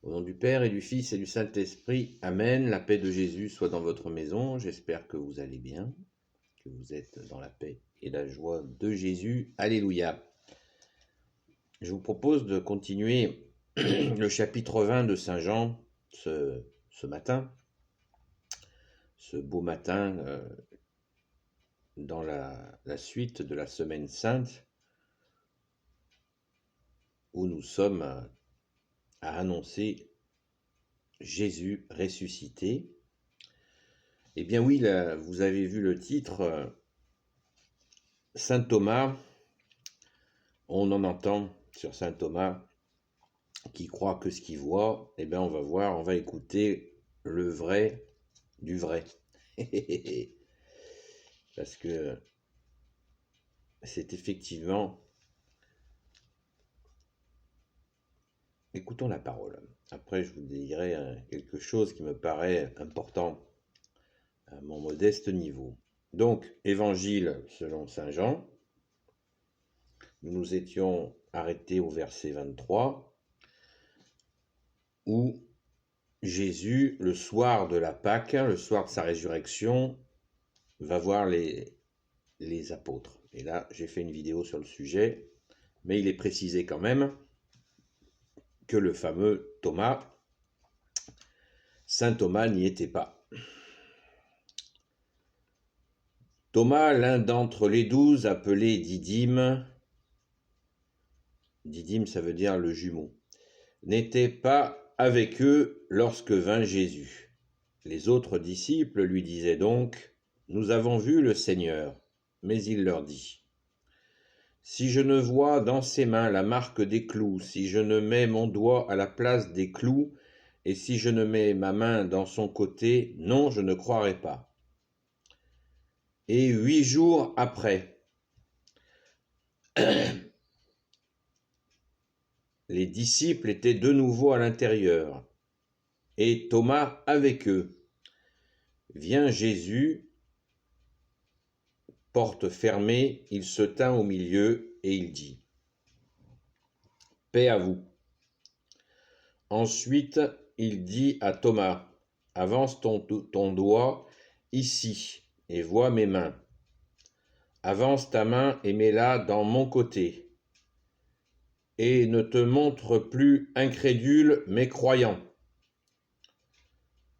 Au nom du Père et du Fils et du Saint-Esprit, Amen. La paix de Jésus soit dans votre maison. J'espère que vous allez bien, que vous êtes dans la paix et la joie de Jésus. Alléluia. Je vous propose de continuer le chapitre 20 de Saint Jean ce matin, ce beau matin dans la suite de la Semaine Sainte, où nous sommes à annoncer Jésus ressuscité. Eh bien oui, là, vous avez vu le titre, Saint Thomas. On en entend sur Saint Thomas qui croit que ce qu'il voit. Eh bien on va voir, on va écouter le vrai du vrai. Parce que c'est effectivement... Écoutons la parole. Après, je vous dirai quelque chose qui me paraît important à mon modeste niveau. Donc, Évangile selon Saint Jean. Nous nous étions arrêtés au verset 23, où Jésus, le soir de la Pâque, le soir de sa résurrection, va voir les apôtres. Et là, j'ai fait une vidéo sur le sujet, mais il est précisé quand même que le fameux Thomas, Saint Thomas n'y était pas. Thomas, l'un d'entre les 12, appelé Didyme, Didyme ça veut dire le jumeau, n'était pas avec eux lorsque vint Jésus. Les autres disciples lui disaient donc, « Nous avons vu le Seigneur. » Mais il leur dit, « Si je ne vois dans ses mains la marque des clous, si je ne mets mon doigt à la place des clous, et si je ne mets ma main dans son côté, non, je ne croirai pas. » Et 8 jours après, les disciples étaient de nouveau à l'intérieur, et Thomas avec eux. Vient Jésus, porte fermée, il se tint au milieu, et il dit, « Paix à vous. » Ensuite, il dit à Thomas, « Avance ton doigt ici, et vois mes mains. Avance ta main et mets-la dans mon côté. Et ne te montre plus incrédule, mais croyant. »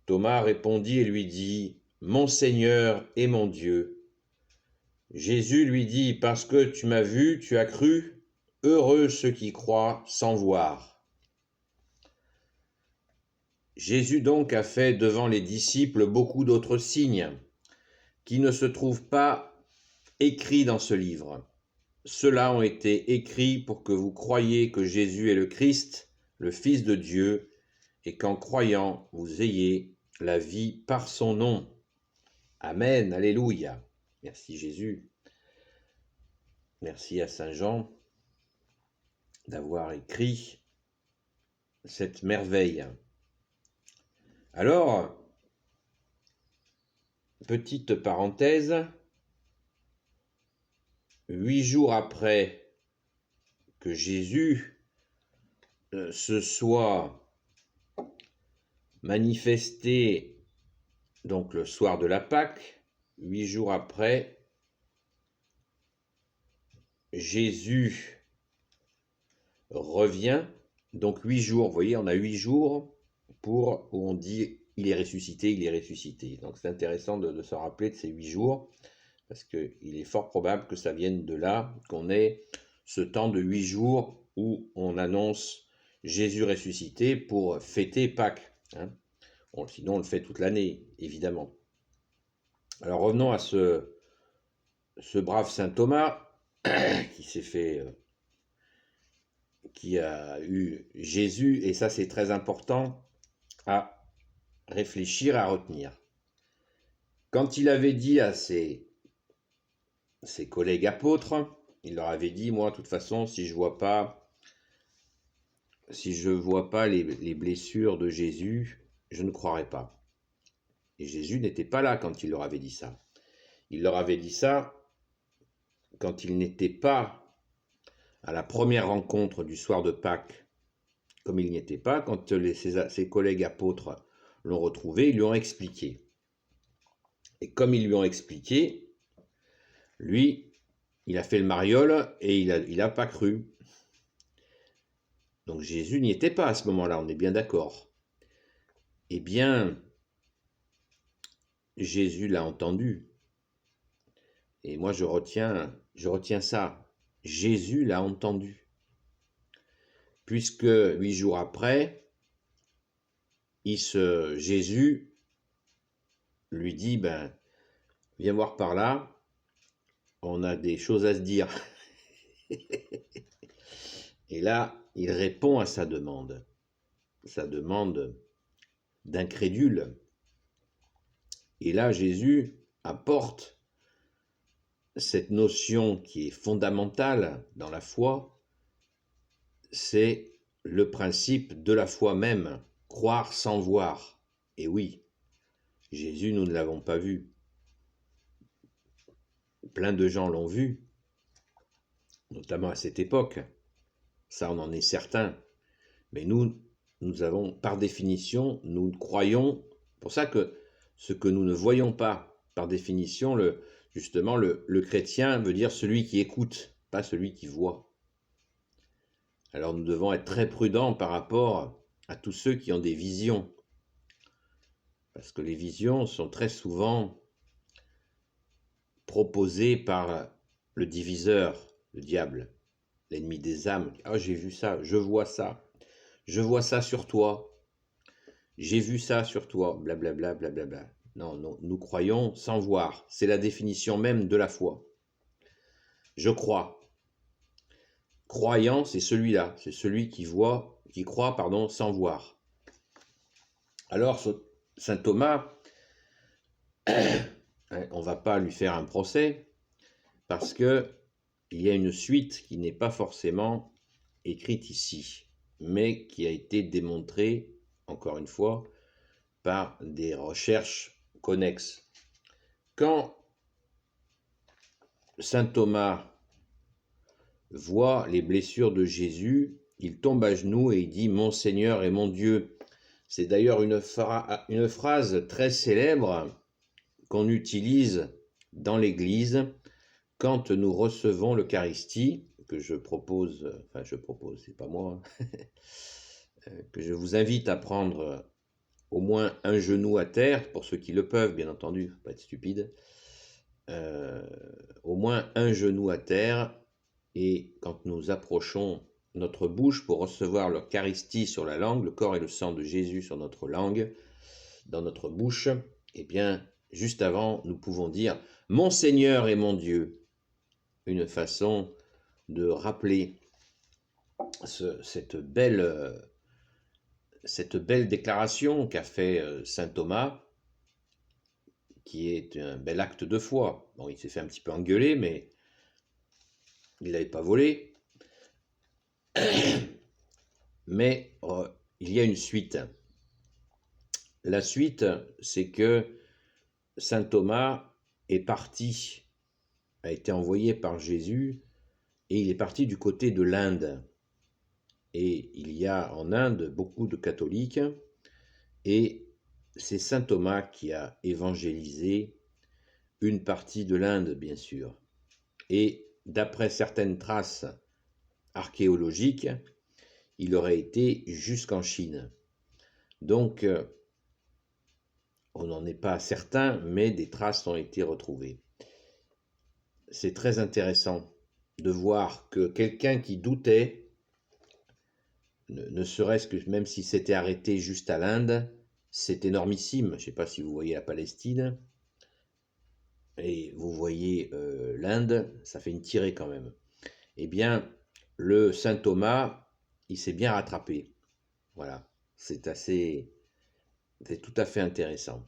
Thomas répondit et lui dit, « Mon Seigneur et mon Dieu. » Jésus lui dit, « Parce que tu m'as vu, tu as cru, heureux ceux qui croient sans voir. » Jésus donc a fait devant les disciples beaucoup d'autres signes qui ne se trouvent pas écrits dans ce livre. Ceux-là ont été écrits pour que vous croyiez que Jésus est le Christ, le Fils de Dieu, et qu'en croyant, vous ayez la vie par son nom. Amen, alléluia. Merci Jésus. Merci à Saint Jean d'avoir écrit cette merveille. Alors, petite parenthèse, 8 jours après que Jésus se soit manifesté, donc le soir de la Pâque, 8 jours après, Jésus revient, donc 8 jours, vous voyez, on a 8 jours pour où on dit il est ressuscité, il est ressuscité. Donc c'est intéressant de se rappeler de ces 8 jours, parce qu'il est fort probable que ça vienne de là, qu'on ait ce temps de 8 jours où on annonce Jésus ressuscité pour fêter Pâques. Hein. Sinon, on le fait toute l'année, évidemment. Alors revenons à ce brave saint Thomas qui a eu Jésus, et ça c'est très important à réfléchir, à retenir. Quand il avait dit à ses collègues apôtres, il leur avait dit, moi de toute façon, si je vois pas les blessures de Jésus, je ne croirai pas. Et Jésus n'était pas là quand il leur avait dit ça. Il leur avait dit ça quand il n'était pas à la première rencontre du soir de Pâques, comme il n'y était pas, quand ses collègues apôtres l'ont retrouvé, ils lui ont expliqué. Et comme ils lui ont expliqué, lui, il a fait le mariole et il a pas cru. Donc Jésus n'y était pas à ce moment-là, on est bien d'accord. Eh bien, Jésus l'a entendu. Et moi, je retiens ça. Jésus l'a entendu. Puisque 8 jours après, Jésus lui dit, viens voir par là, on a des choses à se dire. Et là, il répond à sa demande d'incrédule. Et là, Jésus apporte cette notion qui est fondamentale dans la foi, c'est le principe de la foi même, croire sans voir. Et oui, Jésus, nous ne l'avons pas vu. Plein de gens l'ont vu, notamment à cette époque. Ça, on en est certain. Mais nous avons, par définition, nous croyons, pour ça que ce que nous ne voyons pas, par définition, justement, le chrétien veut dire celui qui écoute, pas celui qui voit. Alors nous devons être très prudents par rapport à tous ceux qui ont des visions, parce que les visions sont très souvent proposées par le diviseur, le diable, l'ennemi des âmes. « Ah, j'ai vu ça, je vois ça sur toi, j'ai vu ça sur toi, blablabla, blablabla. » Non, nous croyons sans voir, c'est la définition même de la foi. Je crois. Croyant, c'est celui-là, c'est celui qui croit, sans voir. Alors, saint Thomas, on ne va pas lui faire un procès, parce qu'il y a une suite qui n'est pas forcément écrite ici, mais qui a été démontrée, encore une fois, par des recherches connexes. Quand saint Thomas voit les blessures de Jésus, il tombe à genoux et il dit « Mon Seigneur et mon Dieu ». C'est d'ailleurs une phrase très célèbre qu'on utilise dans l'Église quand nous recevons l'Eucharistie, que c'est pas moi, que je vous invite à prendre au moins un genou à terre, pour ceux qui le peuvent, bien entendu, faut pas être stupide, au moins un genou à terre. Et quand nous approchons notre bouche pour recevoir l'Eucharistie sur la langue, le corps et le sang de Jésus sur notre langue, dans notre bouche, eh bien, juste avant, nous pouvons dire « Mon Seigneur et mon Dieu », une façon de rappeler cette belle déclaration qu'a fait saint Thomas, qui est un bel acte de foi. Bon, il s'est fait un petit peu engueuler, mais il n'avait pas volé. Mais il y a une suite. La suite, c'est que saint Thomas a été envoyé par Jésus, et il est parti du côté de l'Inde. Et il y a en Inde beaucoup de catholiques, et c'est saint Thomas qui a évangélisé une partie de l'Inde, bien sûr. Et d'après certaines traces archéologiques, il aurait été jusqu'en Chine. Donc, on n'en est pas certain, mais des traces ont été retrouvées. C'est très intéressant de voir que quelqu'un qui doutait, ne serait-ce que même s'il s'était arrêté juste à l'Inde, c'est énormissime. Je ne sais pas si vous voyez la Palestine, et vous voyez l'Inde, ça fait une tirée quand même. Eh bien, le saint Thomas, il s'est bien rattrapé. Voilà, c'est tout à fait intéressant.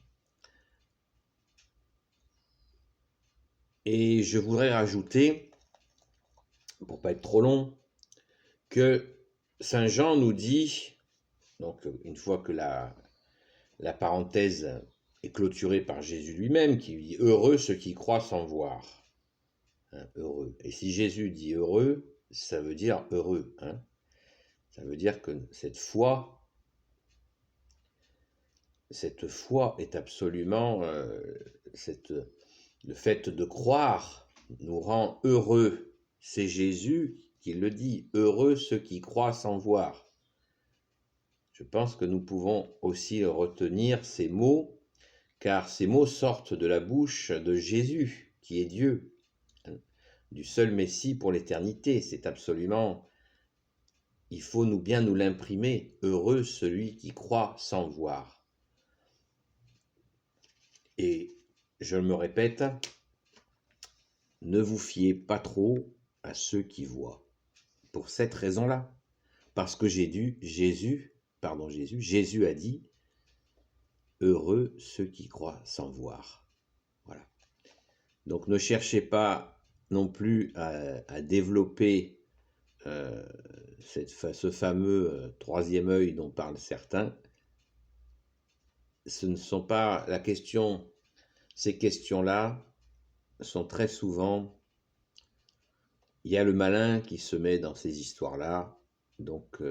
Et je voudrais rajouter, pour pas être trop long, que saint Jean nous dit, donc une fois que la parenthèse est clôturée par Jésus lui-même, qui dit « Heureux ceux qui croient sans voir ». Heureux. Et si Jésus dit « heureux », ça veut dire « heureux ». Ça veut dire que cette foi est absolument, le fait de croire nous rend heureux. C'est Jésus qui le dit, heureux ceux qui croient sans voir. Je pense que nous pouvons aussi retenir ces mots, car ces mots sortent de la bouche de Jésus, qui est Dieu, du seul Messie pour l'éternité. C'est absolument, il faut bien nous l'imprimer, heureux celui qui croit sans voir. Et je me répète, ne vous fiez pas trop à ceux qui voient. Pour cette raison-là, parce que Jésus a dit, heureux ceux qui croient sans voir. Voilà. Donc ne cherchez pas non plus à développer ce fameux troisième œil dont parlent certains. Ce ne sont pas la question, ces questions-là sont très souvent, il y a le malin qui se met dans ces histoires-là, donc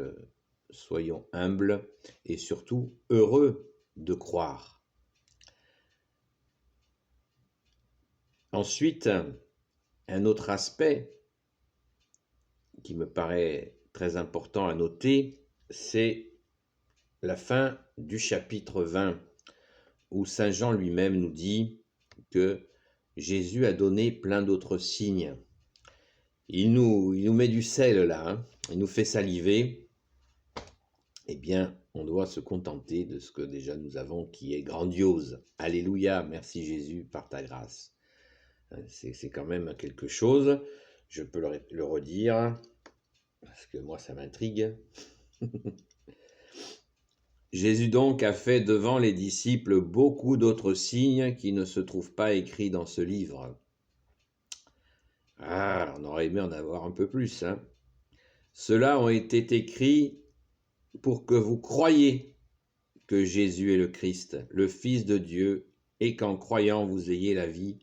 soyons humbles et surtout heureux de croire. Ensuite, un autre aspect qui me paraît très important à noter, c'est la fin du chapitre 20, où Saint Jean lui-même nous dit que Jésus a donné plein d'autres signes. Il nous met du sel là, hein, il nous fait saliver. Eh bien, on doit se contenter de ce que déjà nous avons qui est grandiose. Alléluia, merci Jésus par ta grâce. C'est quand même quelque chose, je peux le redire, parce que moi ça m'intrigue. Jésus donc a fait devant les disciples beaucoup d'autres signes qui ne se trouvent pas écrits dans ce livre. Ah, on aurait aimé en avoir un peu plus, hein. Ceux-là ont été écrits pour que vous croyiez que Jésus est le Christ, le Fils de Dieu, et qu'en croyant vous ayez la vie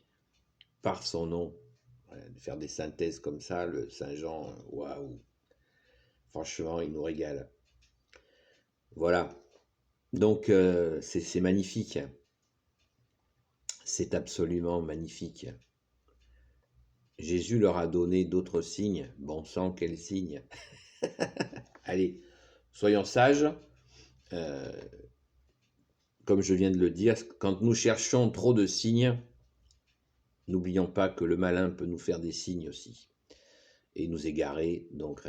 par son nom. De faire des synthèses comme ça, le Saint Jean, waouh, franchement, il nous régale. Voilà, donc c'est magnifique, c'est absolument magnifique. Jésus leur a donné d'autres signes, bon sang, quels signes. Allez, soyons sages, comme je viens de le dire, quand nous cherchons trop de signes, n'oublions pas que le malin peut nous faire des signes aussi et nous égarer, donc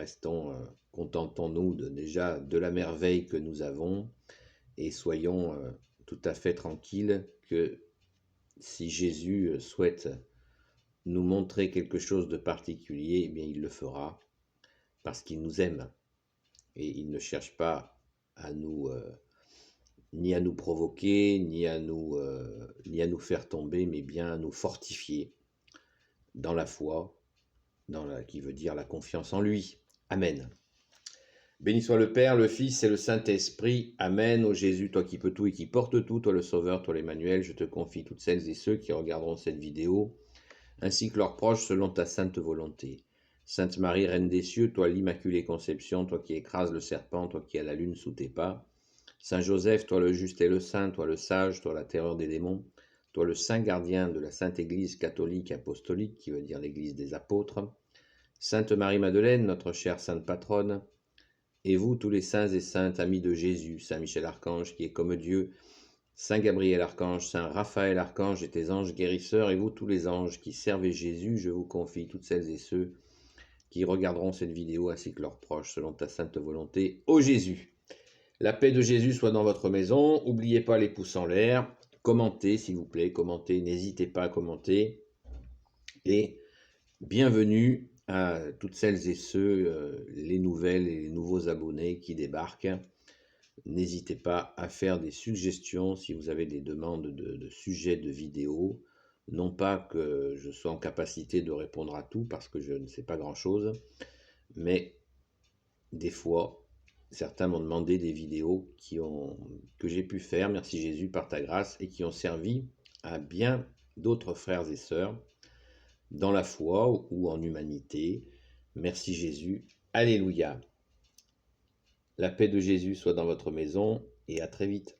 contentons-nous déjà de la merveille que nous avons et soyons tout à fait tranquilles que si Jésus souhaite nous montrer quelque chose de particulier, eh bien il le fera parce qu'il nous aime et il ne cherche pas à nous ni à nous provoquer, ni à nous faire tomber, mais bien à nous fortifier dans la foi, qui veut dire la confiance en lui. Amen. Béni soit le Père, le Fils et le Saint-Esprit. Amen. Ô Jésus, toi qui peux tout et qui portes tout, toi le Sauveur, toi l'Emmanuel, je te confie toutes celles et ceux qui regarderont cette vidéo, ainsi que leurs proches selon ta sainte volonté. Sainte Marie, Reine des cieux, toi l'Immaculée Conception, toi qui écrases le serpent, toi qui as la lune sous tes pas. Saint Joseph, toi le juste et le saint, toi le sage, toi la terreur des démons, toi le saint gardien de la Sainte Église catholique apostolique, qui veut dire l'Église des apôtres. Sainte Marie-Madeleine, notre chère sainte patronne, et vous tous les saints et saintes amis de Jésus, Saint Michel Archange qui est comme Dieu, Saint Gabriel Archange, Saint Raphaël Archange et tes anges guérisseurs, et vous tous les anges qui servez Jésus, je vous confie toutes celles et ceux qui regarderont cette vidéo ainsi que leurs proches selon ta sainte volonté. Ô Jésus, la paix de Jésus soit dans votre maison, n'oubliez pas les pouces en l'air, commentez s'il vous plaît, commentez, n'hésitez pas à commenter, et bienvenue à toutes celles et ceux, les nouvelles et les nouveaux abonnés qui débarquent. N'hésitez pas à faire des suggestions si vous avez des demandes de sujets de vidéos. Non pas que je sois en capacité de répondre à tout parce que je ne sais pas grand-chose, mais des fois, certains m'ont demandé des vidéos que j'ai pu faire, merci Jésus, par ta grâce, et qui ont servi à bien d'autres frères et sœurs dans la foi ou en humanité. Merci Jésus. Alléluia. La paix de Jésus soit dans votre maison et à très vite.